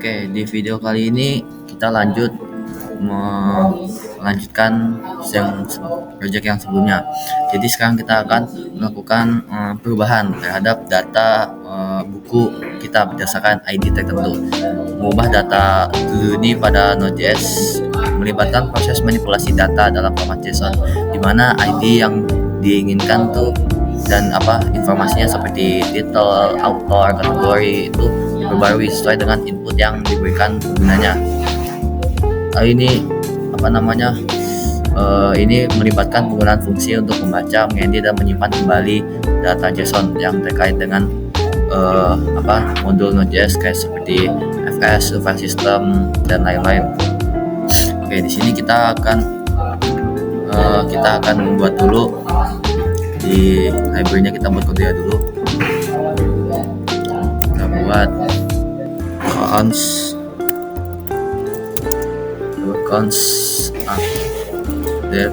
Oke, di video kali ini kita melanjutkan project yang sebelumnya. Jadi sekarang kita akan melakukan perubahan terhadap data buku kita berdasarkan ID tertentu. Mengubah data dulu ini pada Node.js melibatkan proses manipulasi data dalam format JSON, di mana ID yang diinginkan tuh dan informasinya seperti title, author, kategori itu diperbarui sesuai dengan input yang diberikan penggunanya. Ini ini melibatkan penggunaan fungsi untuk membaca, mengedit dan menyimpan kembali data JSON yang terkait dengan modul Node.js kayak seperti FS, file system dan lain-lain. Oke, di sini kita akan membuat dulu di library-nya, kita buat kode dulu. Kita buat cons update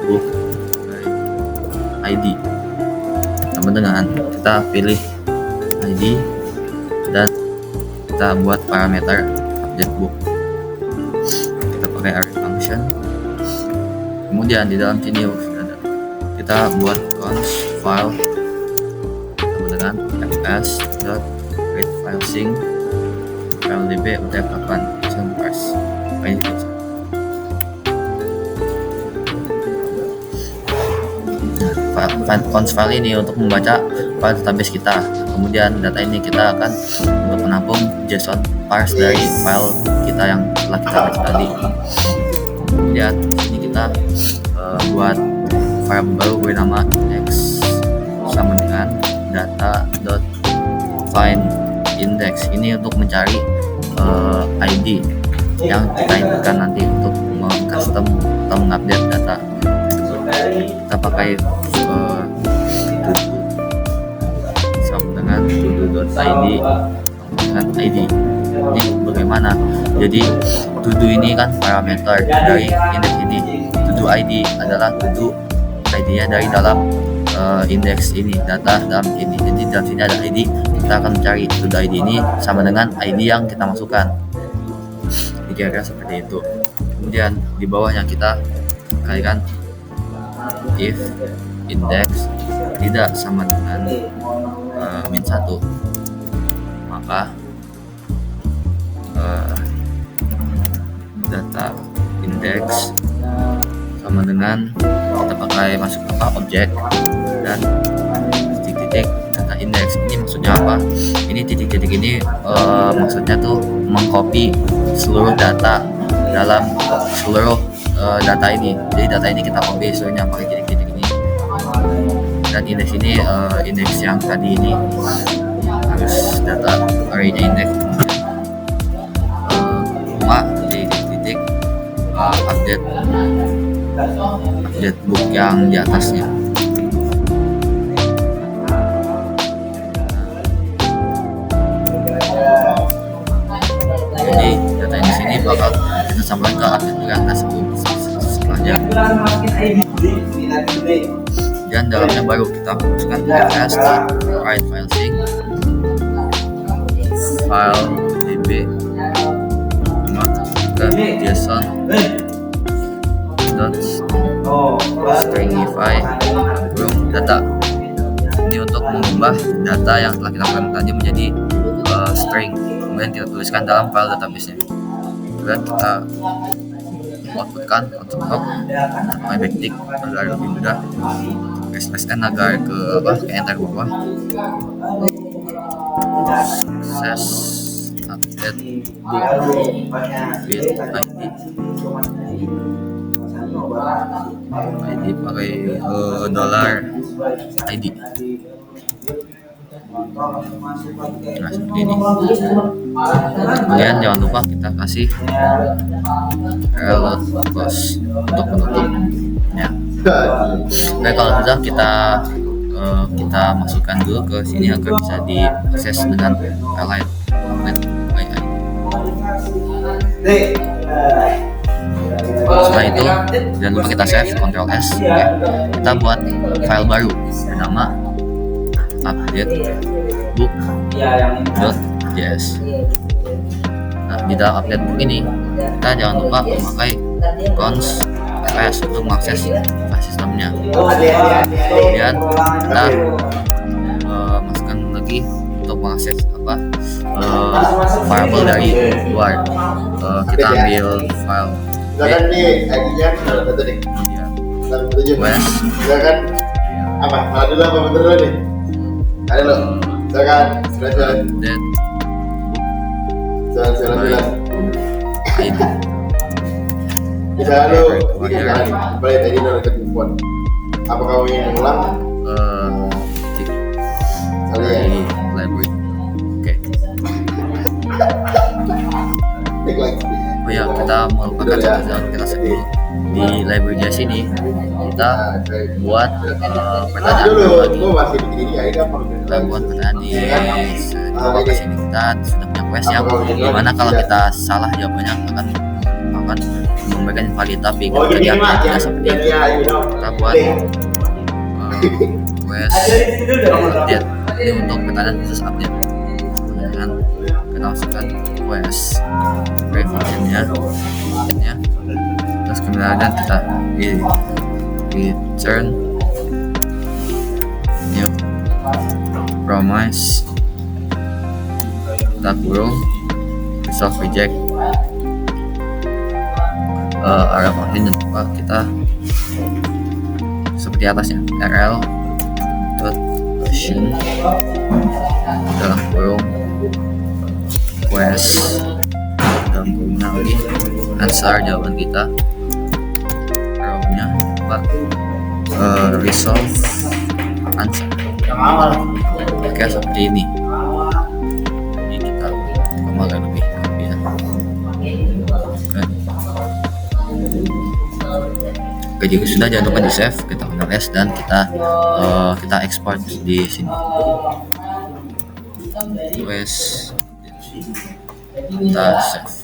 book ID sama dengan kita pilih ID dan kita buat parameter update book. Kita pakai array function, kemudian di dalam sini kita buat const file sama dengan fs.readFileSync FileDB UTF-8 parse. Const file ini untuk membaca file database kita. Kemudian data ini kita akan menampung JSON parse dari file kita yang telah kita baca tadi. Kemudian ini kita buat file baru bernama index sama dengan data.findIndex. Ini untuk mencari ID yang kita inputkan nanti untuk custom atau mengupdate data. Kita pakai sama dengan todo.id dengan ID. Ini bagaimana? Jadi todo ini kan parameter dari index ini. Todo ID adalah todo ID-nya dari dalam indeks ini, data dalam ini. Jadi dalam sini ada ID, kita akan mencari todo ID ini sama dengan ID yang kita masukkan. Kira-kira seperti itu. Kemudian di bawahnya kita kalikan if index tidak sama dengan -1, maka data index sama dengan kita pakai objek dan titik-titik data index. Ini maksudnya apa? Ini titik-titik ini maksudnya tuh mengcopy seluruh data dalam seluruh data ini. Jadi data ini kita copy seluruhnya pakai titik-titik ini. Dan indeks ini indeks yang tadi ini, terus data array-nya indeks, titik-titik update book yang di atasnya. Jadi data di sini bakal kita sampaikan ke update book yang atas setelahnya. Dan dalamnya baru kita masukkan fs.writeFileSync FileDB ke JSON stringify data. Ini untuk mengubah data yang telah kita lakukan tadi menjadi string, kemudian kita tuliskan dalam file database-nya. Kemudian kita outputkan untuk backtick agar lebih mudah, /n agar ke enter ke bawah. Success update book with ID pakai $ID. Nah, seperti ini. Kemudian jangan lupa kita kasih reload close untuk menutup ya. Oke, kalau sudah kita masukkan dulu ke sini agar bisa diakses dengan lain. Setelah itu jangan lupa kita save, Ctrl S ya. Kita buat file baru bernama update book JS. Nah, di dalam update book ini kita jangan lupa memakai cons TPS untuk mengakses sistemnya. Kemudian kita masukkan lagi untuk mengakses variable dari luar. Kita ambil file Silakan nih ID-nya satu nih. Wes Silakan apa? Malah dulu apa bener dulu nih? Ada lo. Silakan. Silakan. update Silakan. ID. Bisa lo bikin kan? Balik ID lo ke handphone. Apa kamu ingin mengulang? Cek Kalian. di library. Oke. Klik lagi. Oh ya, kita melupakan satu hal, kita set dulu di library JS ini kita buat pertanyaan Dulu, baru lagi. gua masih bikin ini ya, ini apa? Kita buat pertanyaan di lokasi ini. Kita sudah punya quest yang dimana kalau kita salah jawabannya akan memberikan invalid, tapi Oh, ketika gini mah tidak ya. seperti itu Ya, you know. kita buat quest update. Ini untuk pertanyaan khusus update. Kemudian kita masukkan quest functionnya, terus kemudian kita return new promise, kita kurung resolve reject arah function, dan lupa kita seperti atasnya rl dot version dalam kurung quest dalam kurungnya lagi answer jawaban kita, row-nya resolve answer. Oke, seperti ini. Ini kita kembangkan lebih ya. Oke, jika sudah jangan lupa di save, kita Ctrl S dan kita export di sini. Wes kita save.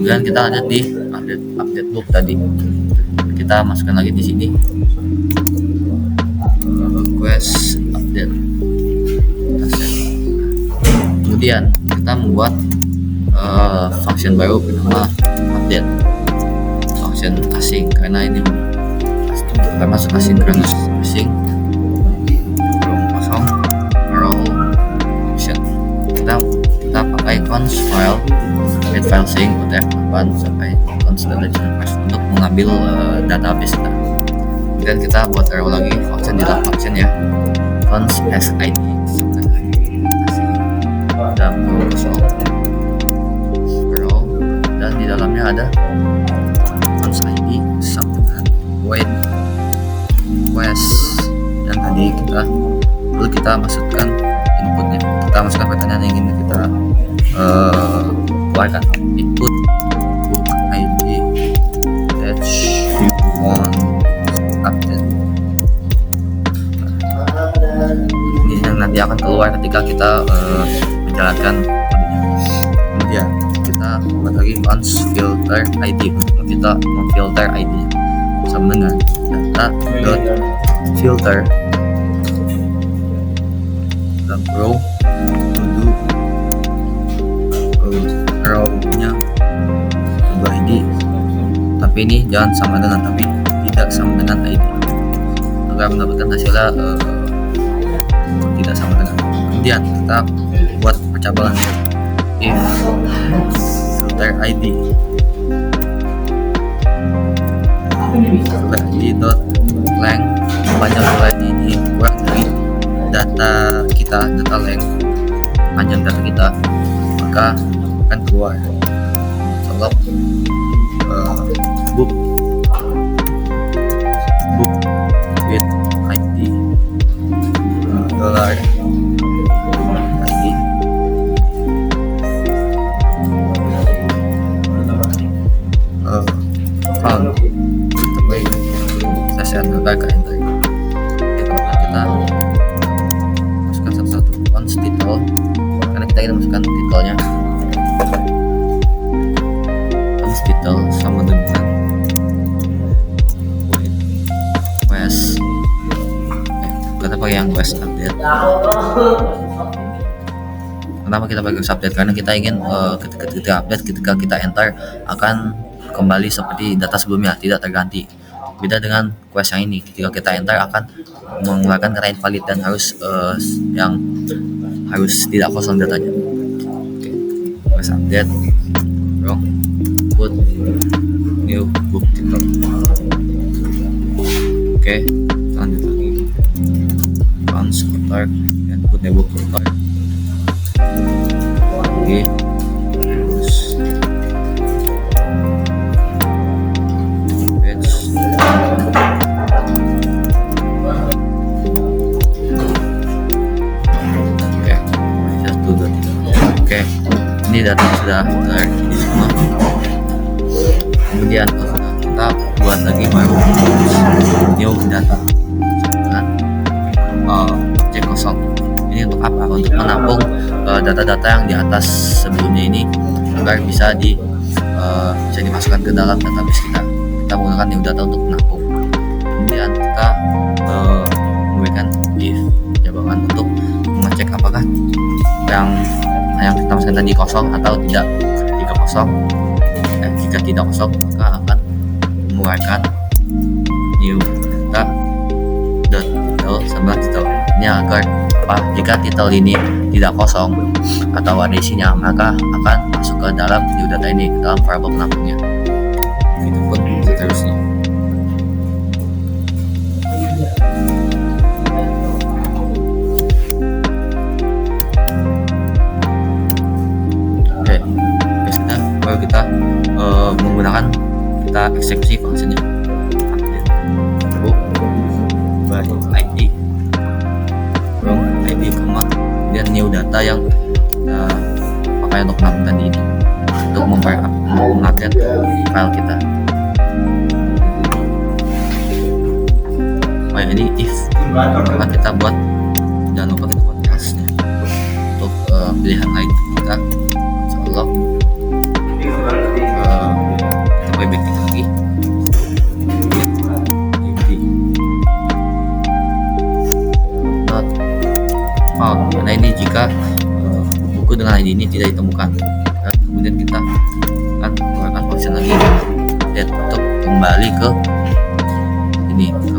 Dan kita lanjut di update book tadi. Kita masukkan lagi di sini quest update. Kita save. Kemudian kita membuat function baru bernama update, function asing, karena ini termasuk asynchronous asing kosong row function. Kita pakai const file get file sync utf8 sampai const untuk mengambil database kita. Kemudian kita buat row lagi function di dalam function ya, const sid dan row kosong row, dan di dalamnya ada const id sama wait quest yang tadi kita masukkan inputnya. Kita masukkan pertanyaan yang ingin kita keluarkan. Input book ID -1 update. Ini yang nanti akan keluar ketika kita menjalankan kemudian kita buat lagi const filter ID untuk kita memfilter ID nya sama dengan data dot filter dan row row-nya ubah ID, tapi ini jangan sama dengan, tapi tidak sama dengan ID agar mendapatkan hasilnya tidak sama dengan. Kemudian kita buat percabangan if filter ID dot length panjang file ini kurang dari data length panjang data kita, maka akan keluar selok book with ID dollar ID found. Saya enter ke enter. Kita masukkan satu-satu const title, karena kita ingin masukkan titelnya. Const title sama dengan yang quest update. Kenapa kita pakai quest update? Karena kita ingin ketika update, ketika kita enter akan kembali seperti data sebelumnya, tidak terganti. Beda dengan quest yang ini, ketika kita enter akan mengeluarkan kata invalid dan harus tidak kosong datanya. Oke, quest update, wrong, put new book title. Oke, lanjut lagi, bounce start dan put new book title. Oke, terus page. Oke, ini data sudah benar di semua. Kemudian kita buat lagi baru new data dengan objek kosong. Ini untuk apa? Untuk menampung data-data yang di atas sebelumnya ini agar bisa dimasukkan ke dalam database kita. Kita menggunakan new data untuk menampung. Kemudian kita memberikan if jawaban untuk mengecek apakah yang kita masukkan tadi kosong atau tidak. Jika tidak kosong maka akan mengeluarkan new data title sama title. Ini agar jika title ini tidak kosong atau ada isinya maka akan masuk ke dalam new data ini, ke dalam variable penampungnya. Itu pun seterusnya. Kita menggunakan eksekusi functionnya update book by ID from ID kemudian new data yang kita pakai untuk menampung tadi ini untuk mengupdate file kita. Ini if maka kita buat, jangan lupa kita buat classnya untuk pilihan lain kita insyaallah. Kita backing lagi not found. Karena ini jika buku dengan ID ini tidak ditemukan, dan kemudian kita akan keluarkan function lagi update untuk kembali ke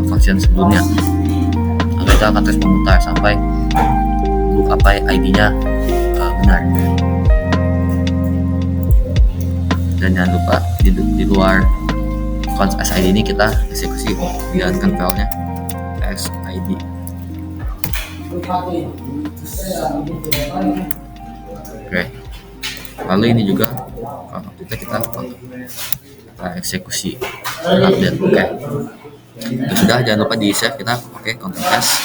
function sebelumnya. Lalu kita akan terus memutar sampai book apa ID-nya benar. Dan jangan lupa di luar const SID ini kita eksekusi jalankan filenya SID. Oke. Lalu ini juga kita eksekusi update. Oke. Itu sudah, jangan lupa di save, kita pakai Ctrl S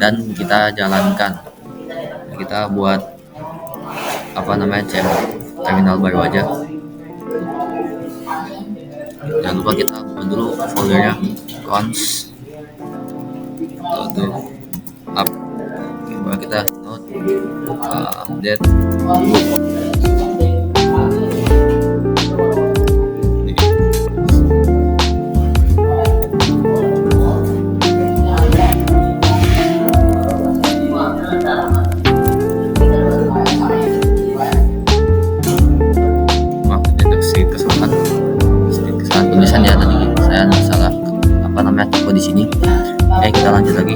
dan kita jalankan. Kita buat terminal baru aja. Jangan lupa kita buat dulu foldernya const up. Oke, baru kita note update book. Tulisannya tadi saya salah tipe di sini. Oke, kita lanjut lagi.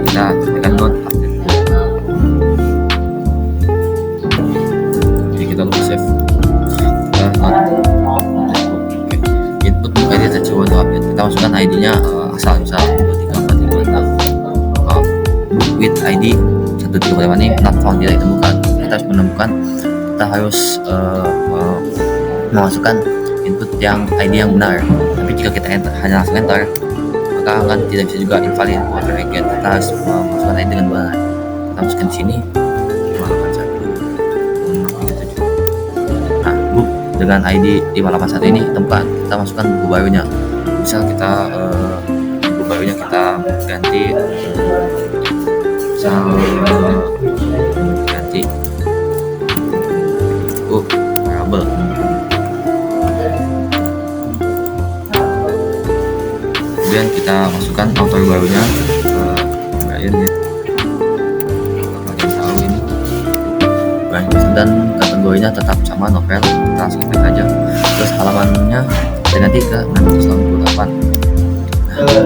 Kita tekan note update. Jadi kita lupa save. Kita note. Oke. Input book ID that you want to update. Kita masukkan ID-nya asal misal 1234556. Book with ID 135 ini not found, tidak ditemukan. Kita harus menemukan. Kita harus memasukkan input yang ID yang benar. Tapi jika kita hanya langsung enter maka akan tidak bisa juga invalid water again. Kita harus memasukkan ID dengan benar. Kita masukkan di sini 581. Nah, book dengan ID 581 ini tempat kita masukkan buku barunya. Misal kita buku barunya kita ganti book variable. Kemudian kita masukkan author barunya Brian ya. dan kategorinya tetap sama novel, kita langsung klik aja. Terus halamannya kita ganti ke 688.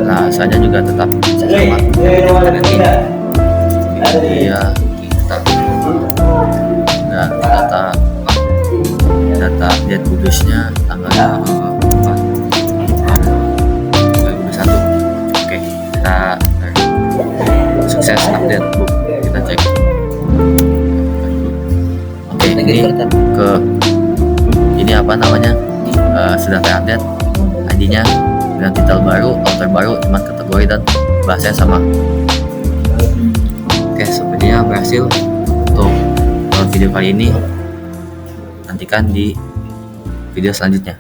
Nah, rasanya juga tetap sama, kita ganti dia kita dan data date publishnya tanggalnya 2021. Oke, kita sukses update book, kita cek. Oke, ini ke ini apa namanya, sudah terupdate ID-nya dengan titel baru, author baru, cuman kategori dan bahasanya sama. Oke, sepertinya berhasil untuk video kali ini. Nantikan di video selanjutnya.